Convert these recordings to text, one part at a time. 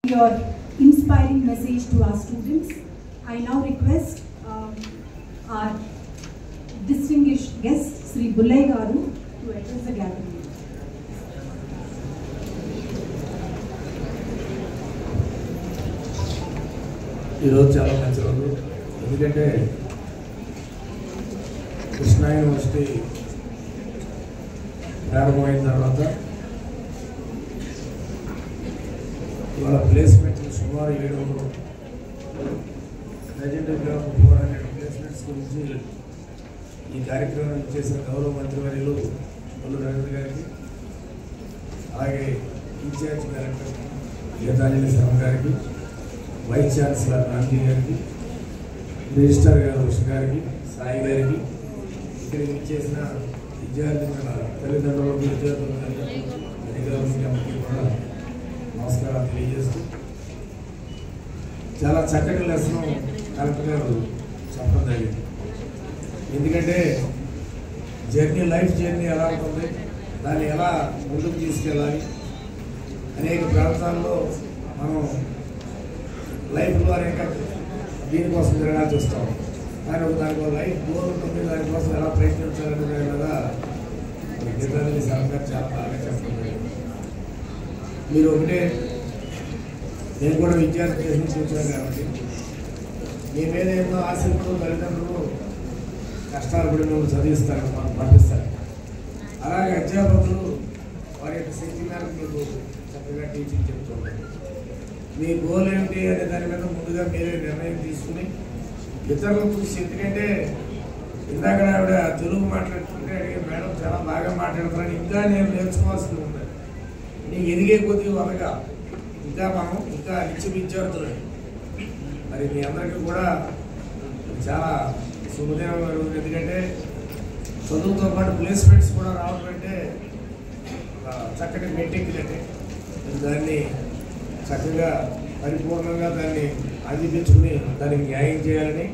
your inspiring message to our students. I now request our distinguished guest, Sri Bullai Garu, to address the gathering. ఈరోజు చాలా మంచి రోజు. ఎందుకంటే Krishna university ప్రారంభమైన తర్వాత ఇవాళ ప్లేస్మెంట్ సుమారు 700 లెజెండరీ 400 ప్లేస్మెంట్స్ గురించి ఈ కార్యక్రమం చేసిన గౌరవ మంత్రివర్యులు కొల్లు రవీంద్ర గారికి, అలాగే ఇన్ఛార్జ్ డైరెక్టర్ గీతాంజలి శర్మ గారికి, వైస్ ఛాన్సలర్ రామ్జీ గారికి, రిజిస్ట్రార్ గారు ఉష గారికి, సాయి గారికి, ఇక్కడికి ఇచ్చేసిన విద్యార్థుల తల్లిదండ్రులకు, విద్యార్థుల అధికారులకి కూడా నమస్కారాలు తెలియజేస్తూ, చాలా చక్కటి లెసన్ కలెక్టర్ గారు చెప్పడం జరిగింది. ఎందుకంటే లైఫ్ జర్నీ ఎలా ఉంటుంది, దాన్ని ఎలా ముందుకు తీసుకెళ్ళాలి, అనేక ప్రాంతాల్లో మనం లైఫ్లో అనేక దీనికోసం తిరగాల్సి వస్తాం. కానీ దానికి లైఫ్ గోల్ ఉంటుంది, దానికోసం ఎలా ప్రయత్నించాలనే దాని మీద గీతాంజలి శర్మ గారు చాలా బాగా చెప్పడం. మీరు ఒకటే, నేను కూడా విద్యార్థి చేసి చూశాను కాబట్టి మీ మీద ఎన్నో ఆశలతో తల్లిదండ్రులు కష్టాలు పడి మిమ్మల్ని చదివిస్తారు, మనం పంపిస్తారు. అలాగే అధ్యాపకులు వారి యొక్క శక్తి మేరకు మీకు చక్కగా టీచింగ్ చెప్తుంటారు. మీ గోల్ ఏమిటి అనే దాని మీద ముందుగా మీరే నిర్ణయం తీసుకుని ఇతరులకు చూసి, ఎందుకంటే ఇందాక ఆవిడ తెలుగు మాట్లాడుతుంటే అడిగే మేడం చాలా బాగా మాట్లాడుతున్నాను, ఇంకా నేను నేర్చుకోవాల్సింది ఉంది, నీకు ఎదిగే కొద్దిగా వరగా ఇంకా నిత్య విద్యార్థులు. మరి మీ అందరికీ కూడా చాలా శుభదినం. ఎందుకంటే చదువుతో పాటు ప్లేస్మెంట్స్ కూడా రావడం అంటే చక్కటి మీటింగ్ అంటే దాన్ని చక్కగా పరిపూర్ణంగా దాన్ని అందిపించుకుని దానికి న్యాయం చేయాలని,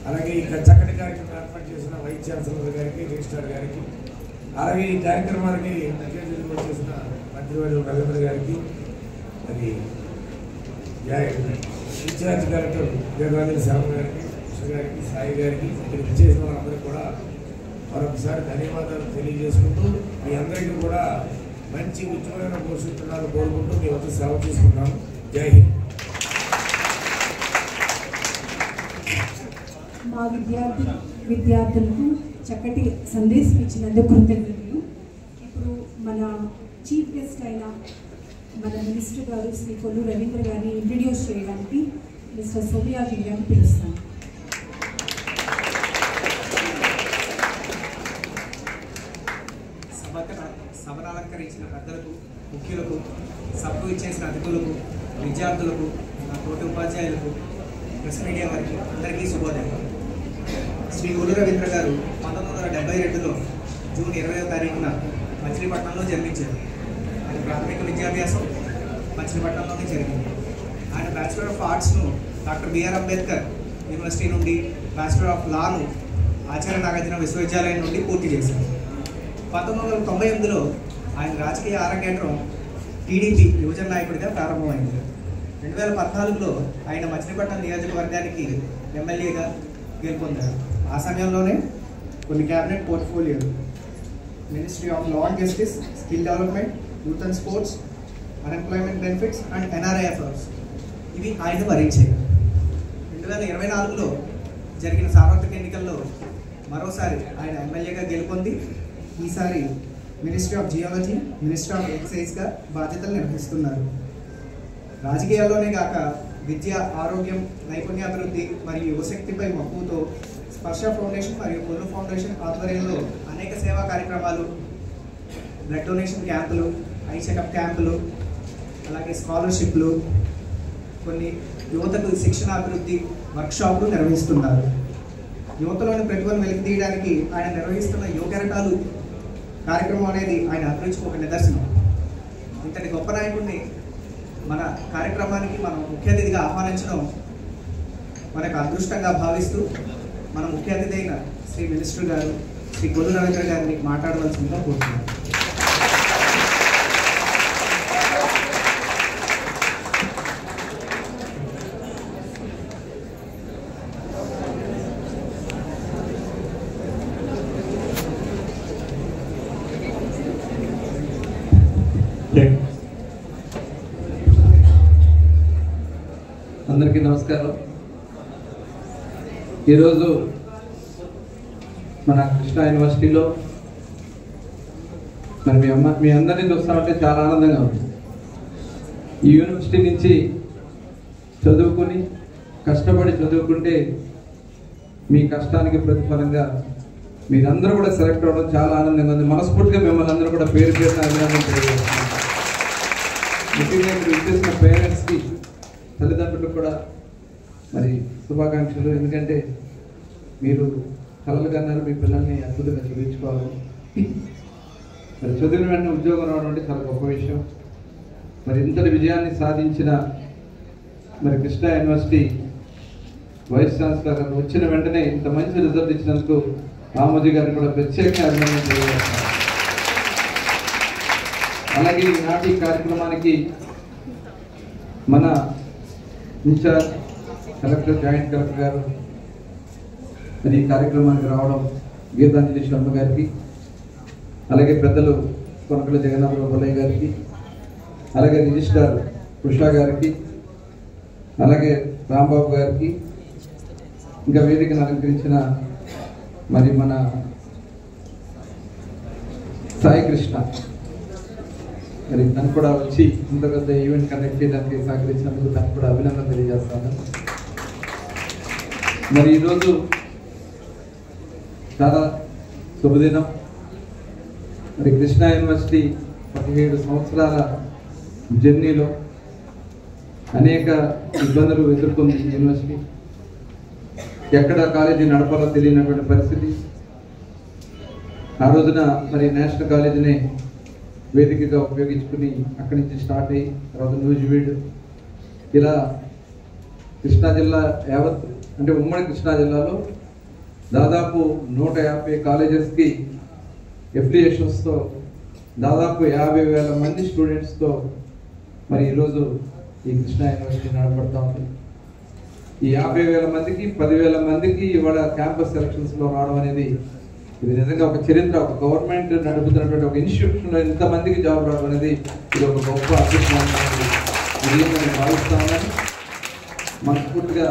అలాగే ఇంకా చక్కటి కార్యక్రమం ఏర్పాటు చేసిన వైస్ ఛాన్సలర్ గారికి, రిజిస్ట్రార్ గారికి, అలాగే ఈ కార్యక్రమానికి ముఖ్య అతిథిగా చేసిన మంత్రివర్యులు రవీంద్ర గారికి, మరి ఇన్ఛార్జ్ డైరెక్టర్ గీతాంజలి శర్మ గారికి, ఉష గారికి, సాయి గారికి, ఇక్కడికి చేసిన వాళ్ళందరికీ కూడా మరొకసారి ధన్యవాదాలు తెలియజేసుకుంటూ మీ అందరికీ కూడా మంచి ఉజ్వలమైన భవిష్యత్తులను కోరుకుంటూ మీ వద్ద సేవ తీసుకున్నాము. జై హింద్. మా విద్యార్థులకు చక్కటి సందేశం ఇచ్చినందుకు కృతజ్ఞతలు. ఇప్పుడు మన చీఫ్ గెస్ట్ అయిన మన మినిస్టర్ గారు శ్రీ కొల్లు రవీంద్ర గారిని ఇంట్రడ్యూస్ చేయడానికి మిస్టర్ సోమియాజీ గారిని పిలుస్తాను. సభను అలంకరించిన పెద్దలకు, ముఖ్యులకు, సభకు ఇచ్చేసిన అతిథులకు, విద్యార్థులకు, నా తోటి ఉపాధ్యాయులకు, ప్రెస్ మీడియా వారికి అందరికీ శుభోదయం. శ్రీ కొల్లు రవీంద్ర గారు 1972లో జూన్ 20వ తారీఖున మచిలీపట్నంలో జన్మించారు. ఆయన ప్రాథమిక విద్యాభ్యాసం మచిలీపట్నంలోనే జరిగింది. ఆయన బ్యాచిలర్ ఆఫ్ ఆర్ట్స్ను డాక్టర్ బిఆర్ అంబేద్కర్ యూనివర్సిటీ నుండి, బ్యాచిలర్ ఆఫ్ లాను ఆచార్య నాగార్జున విశ్వవిద్యాలయం నుండి పూర్తి చేశారు. 1998లో ఆయన రాజకీయ ఆరంగేట్రం టీడీపీ యువజన నాయకుడిగా ప్రారంభమైంది. 2014లో ఆయన మచిలీపట్నం నియోజకవర్గానికి ఎమ్మెల్యేగా గెలుపొందారు. ఆ సమయంలోనే కొన్ని క్యాబినెట్ పోర్ట్ఫోలియోలు, ministry of law and justice, skill development, youth and sports, unemployment benefits and NRI affairs ఇవి ఆయన వరించాయి. 2024లో జరిగిన సార్వత్రిక ఎన్నికల్లో మరోసారి ఆయన ఎమ్మెల్యేగా గెలుపొంది ఈసారి ministry of geology, ministry of ఎక్సైజ్గా బాధ్యతలు నిర్వహిస్తున్నారు. రాజకీయాల్లోనే కాక విద్య, ఆరోగ్యం, నైపుణ్యాభివృద్ధి మరియు యువశక్తిపై మక్కువతో స్పర్శ ఫౌండేషన్ మరియు కొల్లు ఫౌండేషన్ ఆధ్వర్యంలో అనేక సేవా కార్యక్రమాలు, బ్లడ్ డొనేషన్ క్యాంపులు, ఐ చెకప్ క్యాంపులు, అలాగే స్కాలర్షిప్లు, కొన్ని యువతకు శిక్షణ అభివృద్ధి వర్క్షాపులు నిర్వహిస్తున్నారు. యువతలోని ప్రతిభను వెలికితీయడానికి ఆయన నిర్వహిస్తున్న యువకెరటాలు కార్యక్రమం అనేది ఆయన అభిరుచికి ఒక నిదర్శనం. ఇంతటి గొప్ప నాయకుడిని మన కార్యక్రమానికి మనం ముఖ్య అతిథిగా ఆహ్వానించడం మనకు అదృష్టంగా భావిస్తూ మన ముఖ్య అతిథి అయిన శ్రీ మినిస్టర్ గారు శ్రీ కొల్లు రవీంద్ర గారిని మాట్లాడవలసిందిగా కోరుతున్నాను. అందరికీ నమస్కారం. ఈరోజు మన కృష్ణా యూనివర్సిటీలో మరి మీ అందరినీ చూస్తామంటే చాలా ఆనందంగా ఉంది. ఈ యూనివర్సిటీ నుంచి చదువుకుని కష్టపడి చదువుకుంటే మీ కష్టానికి ప్రతిఫలంగా మీరందరూ కూడా సెలెక్ట్ అవ్వడం చాలా ఆనందంగా ఉంది. మనస్ఫూర్తిగా మిమ్మల్ని అందరూ కూడా పేరు పేరున అభినందన తెలియజేస్తున్నాను. ముఖ్యంగా ఇక్కడ విచ్చేసిన పేరెంట్స్కి, తల్లిదండ్రులకు కూడా మరి శుభాకాంక్షలు. ఎందుకంటే మీరు కలలు కన్నారు మీ పిల్లల్ని అద్భుతంగా చదివించుకోవాలి. మరి చదివిన వెంటనే ఉద్యోగం రావడం అంటే చాలా గొప్ప విషయం. మరి ఇంతటి విజయాన్ని సాధించిన మరి కృష్ణా యూనివర్సిటీ వైస్ ఛాన్సలర్ గారు వచ్చిన వెంటనే ఇంత మంచి రిజల్ట్ ఇచ్చినందుకు రామోజీ గారిని కూడా ప్రత్యేకంగా అభినందన తెలియజేస్తున్నారు. అలాగే ఈనాటి కార్యక్రమానికి మన ఇన్ఛార్జ్ కలెక్టర్, జాయింట్ కలెక్టర్ గారు మరి ఈ కార్యక్రమానికి రావడం, గీతాంజలి శర్మ గారికి, అలాగే పెద్దలు కొనకల జగన్నాథరావు బొల్లయ్య గారికి, అలాగే రిజిస్ట్రార్ ఉషా గారికి, అలాగే రాంబాబు గారికి, ఇంకా వేదికను అలంకరించిన మరి మన సాయి కృష్ణ మరి తను కూడా వచ్చి ఇంత పెద్ద ఈవెంట్ కండక్ట్ చేయడానికి సహకరించినందుకు తనకు కూడా అభినందన తెలియజేస్తాను. మరి ఈరోజు చాలా శుభదినం. మరి కృష్ణా యూనివర్సిటీ 17 సంవత్సరాల జర్నీలో అనేక ఇబ్బందులు ఎదుర్కొంది యూనివర్సిటీ. ఎక్కడ కాలేజీ నడపాలో తెలియనటువంటి పరిస్థితి. ఆ రోజున మరి నేషనల్ కాలేజీని వేదికగా ఉపయోగించుకుని అక్కడి నుంచి స్టార్ట్ అయ్యి తర్వాత న్యూజివీడ్, ఇలా కృష్ణా జిల్లా యావత్ అంటే ఉమ్మడి కృష్ణా జిల్లాలో దాదాపు 150 కాలేజెస్కి ఎఫిలియేషన్స్తో దాదాపు 50,000 మంది స్టూడెంట్స్తో మరి ఈరోజు ఈ కృష్ణా యూనివర్సిటీ నడపడతా ఉంది. ఈ 50,000 మందికి 10,000 మందికి ఇవాళ క్యాంపస్ సెలక్షన్స్లో రావడం అనేది ఇది నిజంగా ఒక చరిత్ర. ఒక గవర్నమెంట్ నడుపుతున్నటువంటి ఒక ఇన్స్టిట్యూషన్లో ఇంతమందికి జాబ్ రావడం అనేది ఇది ఒక గొప్ప అదృష్టం నేను భావిస్తామని మనస్ఫూర్తిగా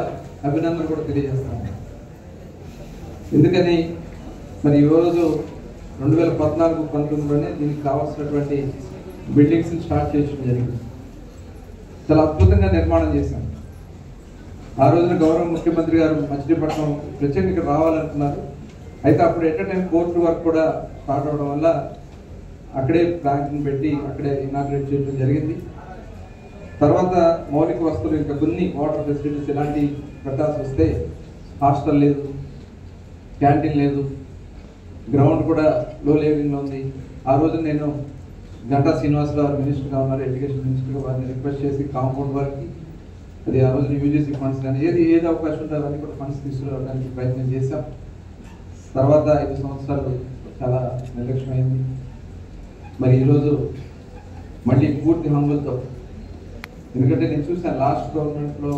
అభినందన కూడా తెలియజేస్తాను. ఎందుకని మరి ఈరోజు 2014-19లోనే దీనికి కావాల్సినటువంటి బిల్డింగ్స్ని స్టార్ట్ చేయడం జరిగింది. చాలా అద్భుతంగా నిర్మాణం చేశాం. ఆ రోజున గౌరవ ముఖ్యమంత్రి గారు మచిలీపట్నం ప్రత్యేకంగా ఇక్కడ రావాలనుకున్నారు. అయితే అప్పుడు ఎట్ టైం కోర్టు వర్క్ కూడా స్టార్ట్ అవడం వల్ల అక్కడే ప్లాంట్ని పెట్టి అక్కడే ఇనాగ్రేట్ చేయడం జరిగింది. తర్వాత మౌలిక వస్తువులు ఇంకా కొన్ని వాటర్ ఫెసిలిటీస్ ఇలాంటి పెట్టాల్సి వస్తే హాస్టల్ లేదు, క్యాంటీన్ లేదు, గ్రౌండ్ కూడా లో లెవెలింగ్లో ఉంది. ఆ రోజు నేను గంటా శ్రీనివాసరావు మినిస్టర్గా ఉన్నారు, ఎడ్యుకేషన్ మినిస్టర్గా, వారిని రిక్వెస్ట్ చేసి కాంపౌండ్ వర్క్కి అది ఆ రోజు యూజీసీ ఫండ్స్ కానీ ఏది అవకాశం ఉంటే అవన్నీ కూడా ఫండ్స్ తీసుకురావడానికి ప్రయత్నం చేశాం. తర్వాత 5 సంవత్సరాలు చాలా నిర్లక్ష్యమైంది. మరి ఈరోజు మళ్ళీ పూర్తి హంగులతో, ఎందుకంటే నేను చూసాను లాస్ట్ గవర్నమెంట్లో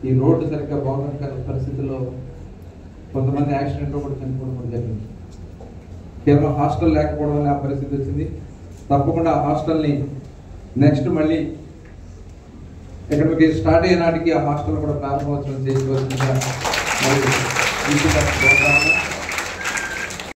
ఈ రోడ్డు సరిగ్గా బాగున్న పరిస్థితుల్లో కొంతమంది యాక్సిడెంట్లో కూడా చనిపోవడం కూడా జరిగింది. కేవలం హాస్టల్ లేకపోవడం వల్ల ఆ పరిస్థితి వచ్చింది. తప్పకుండా ఆ హాస్టల్ని నెక్స్ట్ మళ్ళీ ఎక్కడికి స్టార్ట్ అయ్యే నాటికి ఆ హాస్టల్ కూడా ప్రారంభోత్సవం చేసుకోవాల్సిందిగా